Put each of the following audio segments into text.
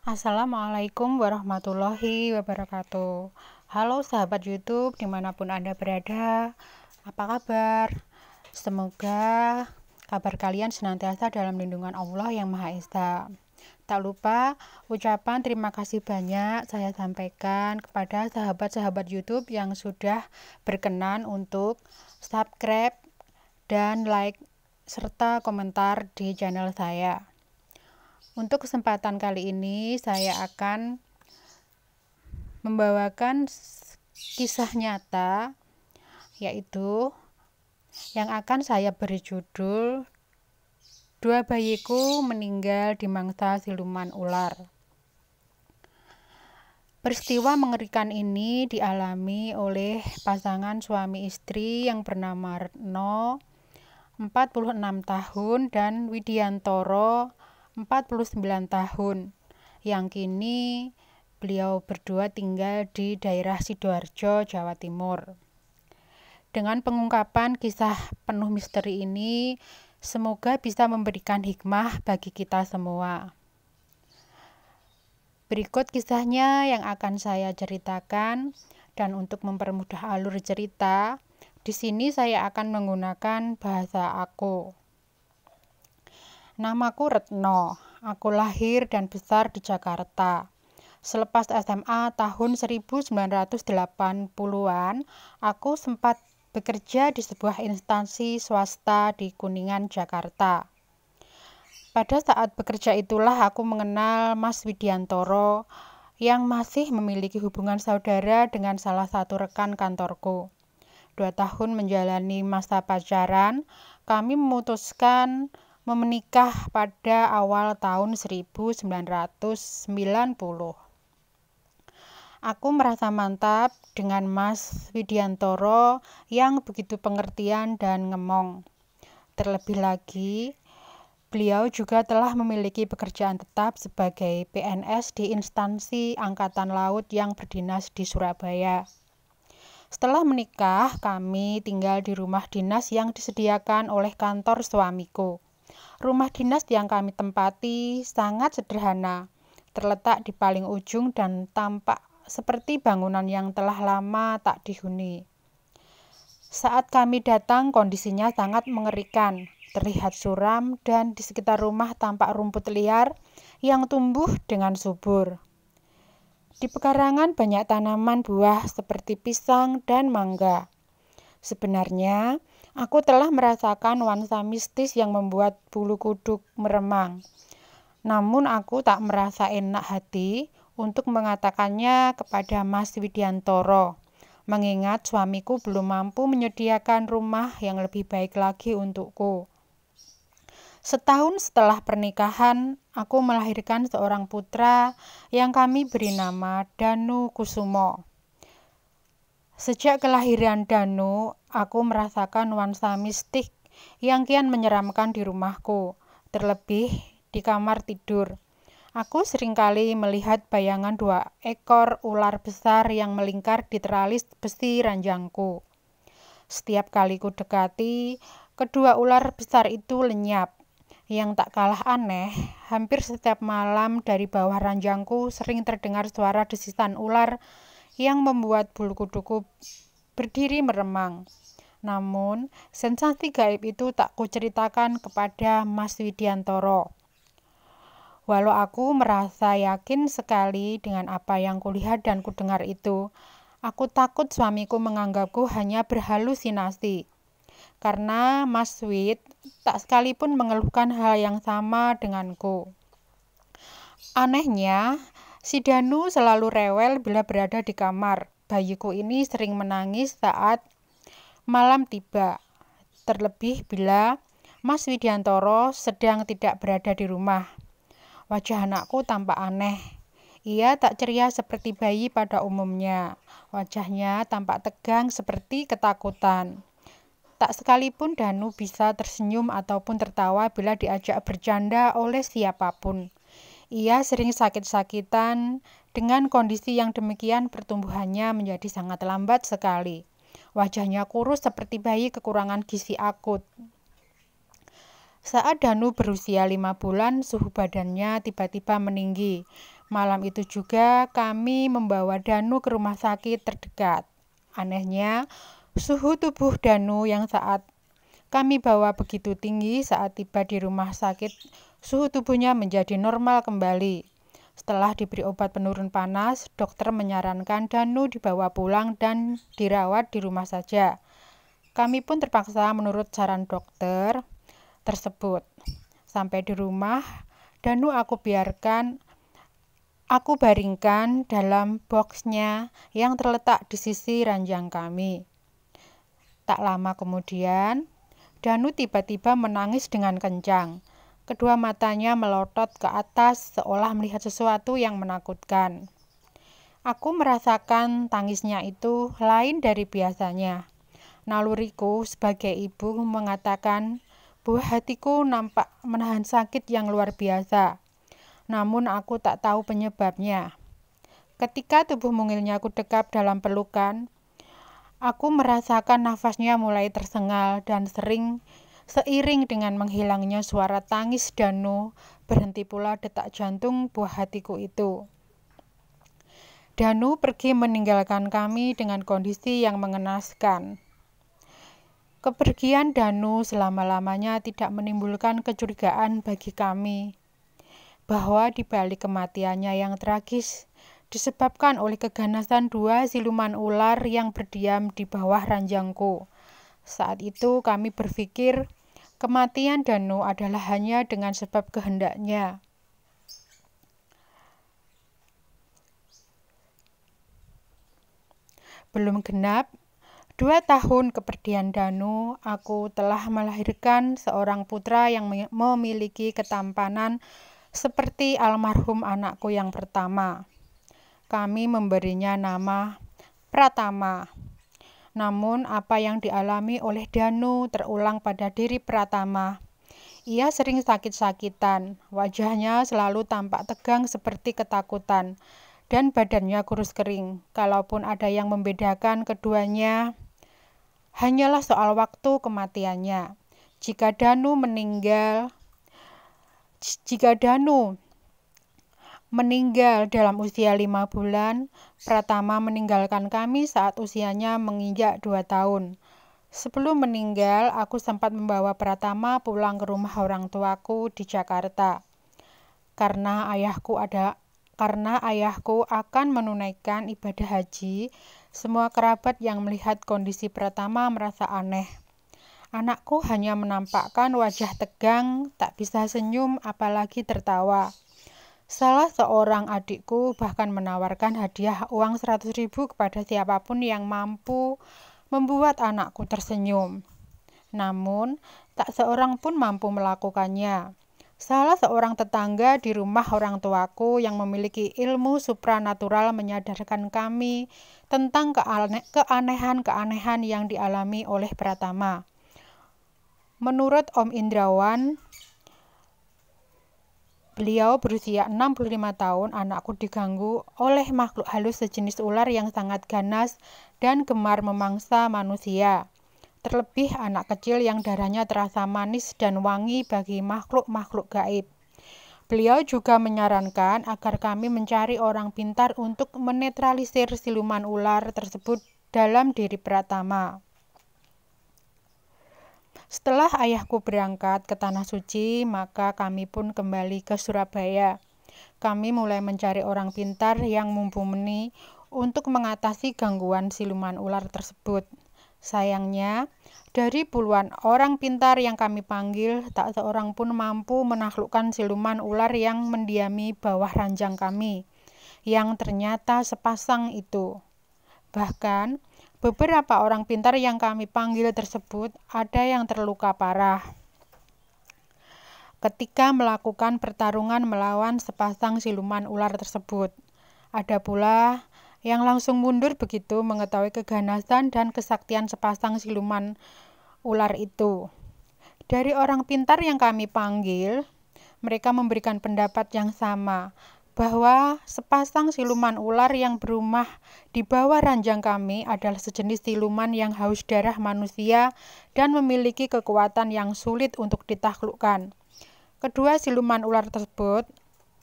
Assalamualaikum warahmatullahi wabarakatuh. Halo sahabat YouTube dimanapun Anda berada, apa kabar? Semoga kabar kalian senantiasa dalam lindungan Allah yang Maha Esa. Tak lupa ucapan terima kasih banyak saya sampaikan kepada sahabat-sahabat YouTube yang sudah berkenan untuk subscribe dan like serta komentar di channel saya. Untuk kesempatan kali ini saya akan membawakan kisah nyata, yaitu yang akan saya beri judul "Dua bayiku meninggal di mangsa siluman ular". Peristiwa mengerikan ini dialami oleh pasangan suami istri yang bernama Retno, 46 tahun, dan Widiantoro, 49 tahun, yang kini beliau berdua tinggal di daerah Sidoarjo, Jawa Timur. Dengan pengungkapan kisah penuh misteri ini, semoga bisa memberikan hikmah bagi kita semua. Berikut kisahnya yang akan saya ceritakan, dan untuk mempermudah alur cerita, di sini saya akan menggunakan bahasa aku. Namaku Retno, aku lahir dan besar di Jakarta. Selepas SMA tahun 1980-an, aku sempat bekerja di sebuah instansi swasta di Kuningan, Jakarta. Pada saat bekerja itulah aku mengenal Mas Widiantoro yang masih memiliki hubungan saudara dengan salah satu rekan kantorku. 2 tahun menjalani masa pacaran, kami memutuskan menikah pada awal tahun 1990. Aku merasa mantap dengan Mas Widiantoro yang begitu pengertian dan ngemong. Terlebih lagi, beliau juga telah memiliki pekerjaan tetap sebagai PNS di instansi Angkatan Laut yang berdinas di Surabaya. Setelah menikah, kami tinggal di rumah dinas yang disediakan oleh kantor suamiku. Rumah dinas yang kami tempati sangat sederhana, terletak di paling ujung dan tampak seperti bangunan yang telah lama tak dihuni. Saat kami datang, kondisinya sangat mengerikan, terlihat suram dan di sekitar rumah tampak rumput liar yang tumbuh dengan subur. Di pekarangan banyak tanaman buah seperti pisang dan mangga. Sebenarnya, aku telah merasakan nuansa mistis yang membuat bulu kuduk meremang. Namun aku tak merasa enak hati untuk mengatakannya kepada Mas Widiantoro, mengingat suamiku belum mampu menyediakan rumah yang lebih baik lagi untukku. Setahun setelah pernikahan, aku melahirkan seorang putra yang kami beri nama Danu Kusumo. Sejak kelahiran Danu, aku merasakan nuansa mistik yang kian menyeramkan di rumahku, terlebih di kamar tidur. Aku seringkali melihat bayangan 2 ekor ular besar yang melingkar di teralis besi ranjangku. Setiap kali ku dekati, kedua ular besar itu lenyap. Yang tak kalah aneh, hampir setiap malam dari bawah ranjangku sering terdengar suara desisan ular yang membuat bulu kuduku berdiri meremang. Namun, sensasi gaib itu tak kuceritakan kepada Mas Widiantoro. Walau aku merasa yakin sekali dengan apa yang kulihat dan kudengar itu, aku takut suamiku menganggapku hanya berhalusinasi. Karena Mas Wid tak sekalipun mengeluhkan hal yang sama denganku. Anehnya, si Danu selalu rewel bila berada di kamar. Bayiku ini sering menangis saat malam tiba, terlebih bila Mas Widiantoro sedang tidak berada di rumah. Wajah anakku tampak aneh. Ia tak ceria seperti bayi pada umumnya. Wajahnya tampak tegang seperti ketakutan. Tak sekalipun Danu bisa tersenyum ataupun tertawa bila diajak bercanda oleh siapapun. Ia sering sakit-sakitan. Dengan kondisi yang demikian, pertumbuhannya menjadi sangat lambat sekali. Wajahnya kurus seperti bayi kekurangan gizi akut. Saat Danu berusia 5 bulan, suhu badannya tiba-tiba meninggi. Malam itu juga kami membawa Danu ke rumah sakit terdekat. Anehnya, suhu tubuh Danu yang saat kami bawa begitu tinggi, saat tiba di rumah sakit suhu tubuhnya menjadi normal kembali. Setelah diberi obat penurun panas, dokter menyarankan Danu dibawa pulang dan dirawat di rumah saja. Kami pun terpaksa menurut saran dokter tersebut. Sampai di rumah, Danu aku baringkan dalam boxnya yang terletak di sisi ranjang kami. Tak lama kemudian, Danu tiba-tiba menangis dengan kencang. Kedua matanya melotot ke atas seolah melihat sesuatu yang menakutkan. Aku merasakan tangisnya itu lain dari biasanya. Naluriku sebagai ibu mengatakan bahwa hatiku nampak menahan sakit yang luar biasa. Namun aku tak tahu penyebabnya. Ketika tubuh mungilnya aku dekap dalam pelukan, aku merasakan nafasnya mulai tersengal dan seiring dengan menghilangnya suara tangis Danu, berhenti pula detak jantung buah hatiku itu. Danu pergi meninggalkan kami dengan kondisi yang mengenaskan. Kepergian Danu selama-lamanya tidak menimbulkan kecurigaan bagi kami bahwa di balik kematiannya yang tragis disebabkan oleh keganasan dua siluman ular yang berdiam di bawah ranjangku. Saat itu kami berpikir kematian Danu adalah hanya dengan sebab kehendaknya. Belum genap 2 tahun kepergian Danu, aku telah melahirkan seorang putra yang memiliki ketampanan seperti almarhum anakku yang pertama. Kami memberinya nama Pratama. Namun apa yang dialami oleh Danu terulang pada diri Pratama. Ia sering sakit-sakitan, wajahnya selalu tampak tegang seperti ketakutan, dan badannya kurus kering. Kalaupun ada yang membedakan keduanya, hanyalah soal waktu kematiannya. Jika Danu meninggal dalam usia 5 bulan, Pratama meninggalkan kami saat usianya menginjak 2 tahun. Sebelum meninggal, aku sempat membawa Pratama pulang ke rumah orang tuaku di Jakarta. Karena ayahku akan menunaikan ibadah haji, semua kerabat yang melihat kondisi Pratama merasa aneh. Anakku hanya menampakkan wajah tegang, tak bisa senyum apalagi tertawa. Salah seorang adikku bahkan menawarkan hadiah uang 100.000 kepada siapapun yang mampu membuat anakku tersenyum. Namun, tak seorang pun mampu melakukannya. Salah seorang tetangga di rumah orang tuaku yang memiliki ilmu supranatural menyadarkan kami tentang keanehan-keanehan yang dialami oleh Pratama. Menurut Om Indrawan, beliau berusia 65 tahun, anakku diganggu oleh makhluk halus sejenis ular yang sangat ganas dan gemar memangsa manusia. Terlebih anak kecil yang darahnya terasa manis dan wangi bagi makhluk-makhluk gaib. Beliau juga menyarankan agar kami mencari orang pintar untuk menetralisir siluman ular tersebut dalam diri Pratama. Setelah ayahku berangkat ke Tanah Suci, maka kami pun kembali ke Surabaya. Kami mulai mencari orang pintar yang mumpuni untuk mengatasi gangguan siluman ular tersebut. Sayangnya, dari puluhan orang pintar yang kami panggil, tak seorang pun mampu menaklukkan siluman ular yang mendiami bawah ranjang kami, yang ternyata sepasang itu. Bahkan, beberapa orang pintar yang kami panggil tersebut ada yang terluka parah ketika melakukan pertarungan melawan sepasang siluman ular tersebut. Ada pula yang langsung mundur begitu mengetahui keganasan dan kesaktian sepasang siluman ular itu. Dari orang pintar yang kami panggil, mereka memberikan pendapat yang sama, bahwa sepasang siluman ular yang berumah di bawah ranjang kami adalah sejenis siluman yang haus darah manusia dan memiliki kekuatan yang sulit untuk ditaklukkan. Kedua siluman ular tersebut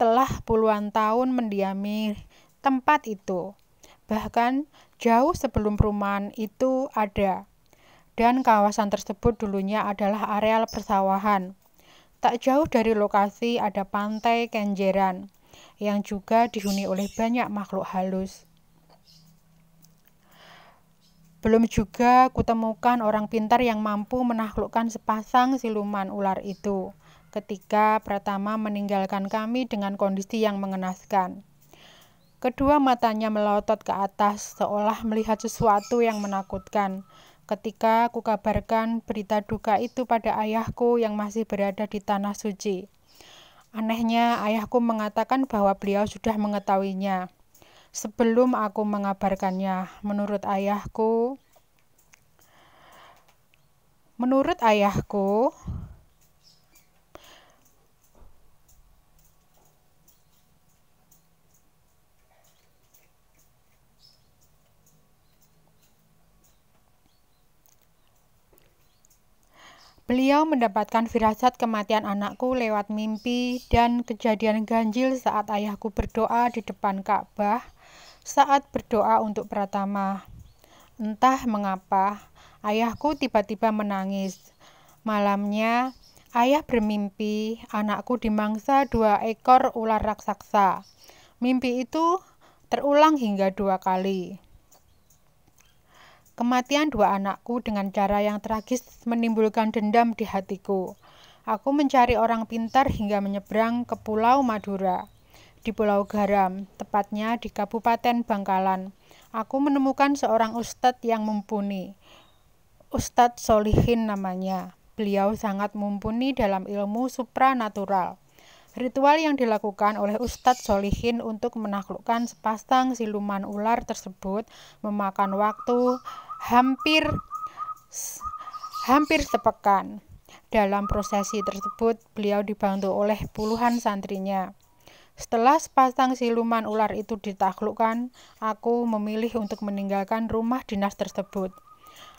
setelah puluhan tahun mendiami tempat itu. Bahkan jauh sebelum perumahan itu ada. Dan kawasan tersebut dulunya adalah areal persawahan. Tak jauh dari lokasi ada pantai Kenjeran yang juga dihuni oleh banyak makhluk halus. Belum juga kutemukan orang pintar yang mampu menaklukkan sepasang siluman ular itu ketika Pratama meninggalkan kami dengan kondisi yang mengenaskan. Kedua matanya melotot ke atas seolah melihat sesuatu yang menakutkan ketika kukabarkan berita duka itu pada ayahku yang masih berada di tanah suci. Anehnya, ayahku mengatakan bahwa beliau sudah mengetahuinya sebelum aku mengabarkannya. Menurut ayahku, beliau mendapatkan firasat kematian anakku lewat mimpi dan kejadian ganjil saat ayahku berdoa di depan Ka'bah saat berdoa untuk Pratama. Entah mengapa, ayahku tiba-tiba menangis. Malamnya, ayah bermimpi anakku dimangsa 2 ekor ular raksasa. Mimpi itu terulang hingga 2 kali. Kematian 2 anakku dengan cara yang tragis menimbulkan dendam di hatiku. Aku mencari orang pintar hingga menyeberang ke Pulau Madura. Di Pulau Garam, tepatnya di Kabupaten Bangkalan, aku menemukan seorang ustadz yang mumpuni. Ustadz Solihin namanya. Beliau sangat mumpuni dalam ilmu supranatural. Ritual yang dilakukan oleh Ustadz Solihin untuk menaklukkan sepasang siluman ular tersebut memakan waktu hampir sepekan. Dalam prosesi tersebut, beliau dibantu oleh puluhan santrinya. Setelah sepasang siluman ular itu ditaklukkan, aku memilih untuk meninggalkan rumah dinas tersebut.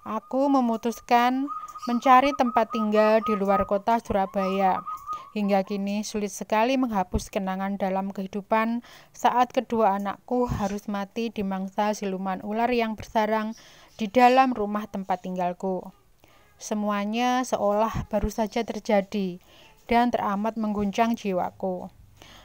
Aku memutuskan mencari tempat tinggal di luar kota Surabaya. Hingga kini sulit sekali menghapus kenangan dalam kehidupan saat kedua anakku harus mati dimangsa siluman ular yang bersarang di dalam rumah tempat tinggalku. Semuanya seolah baru saja terjadi dan teramat mengguncang jiwaku.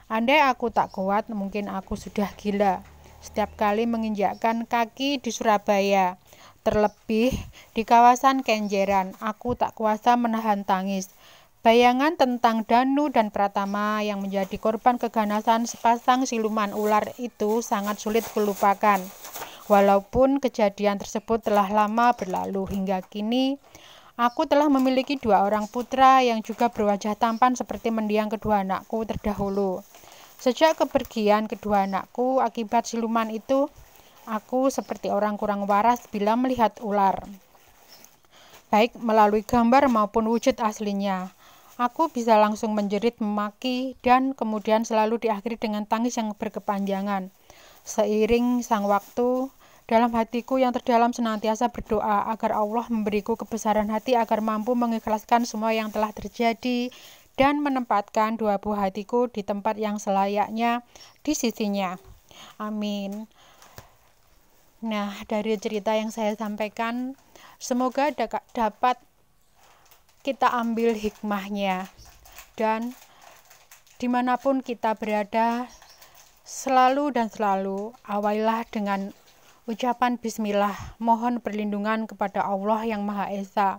Andai aku tak kuat, mungkin aku sudah gila. Setiap kali menginjakkan kaki di Surabaya, terlebih di kawasan Kenjeran, aku tak kuasa menahan tangis. Bayangan tentang Danu dan Pratama yang menjadi korban keganasan sepasang siluman ular itu sangat sulit kulupakan. Walaupun kejadian tersebut telah lama berlalu hingga kini, aku telah memiliki 2 orang putra yang juga berwajah tampan seperti mendiang kedua anakku terdahulu. Sejak kepergian kedua anakku akibat siluman itu, aku seperti orang kurang waras bila melihat ular, baik melalui gambar maupun wujud aslinya. Aku bisa langsung menjerit, memaki, dan kemudian selalu diakhiri dengan tangis yang berkepanjangan. Seiring sang waktu, dalam hatiku yang terdalam senantiasa berdoa agar Allah memberiku kebesaran hati agar mampu mengikhlaskan semua yang telah terjadi dan menempatkan 2 buah hatiku di tempat yang selayaknya di sisinya. Amin. Nah, dari cerita yang saya sampaikan, semoga dapat kita ambil hikmahnya, dan dimanapun kita berada, selalu awalilah dengan ucapan bismillah, mohon perlindungan kepada Allah yang Maha Esa,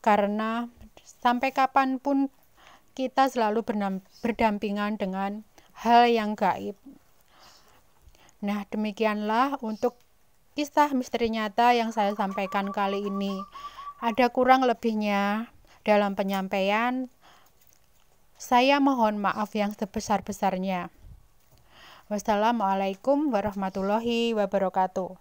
karena sampai kapanpun kita selalu berdampingan dengan hal yang gaib. Nah, demikianlah untuk kisah misteri nyata yang saya sampaikan kali ini. Ada kurang lebihnya dalam penyampaian, saya mohon maaf yang sebesar-besarnya. Wassalamualaikum warahmatullahi wabarakatuh.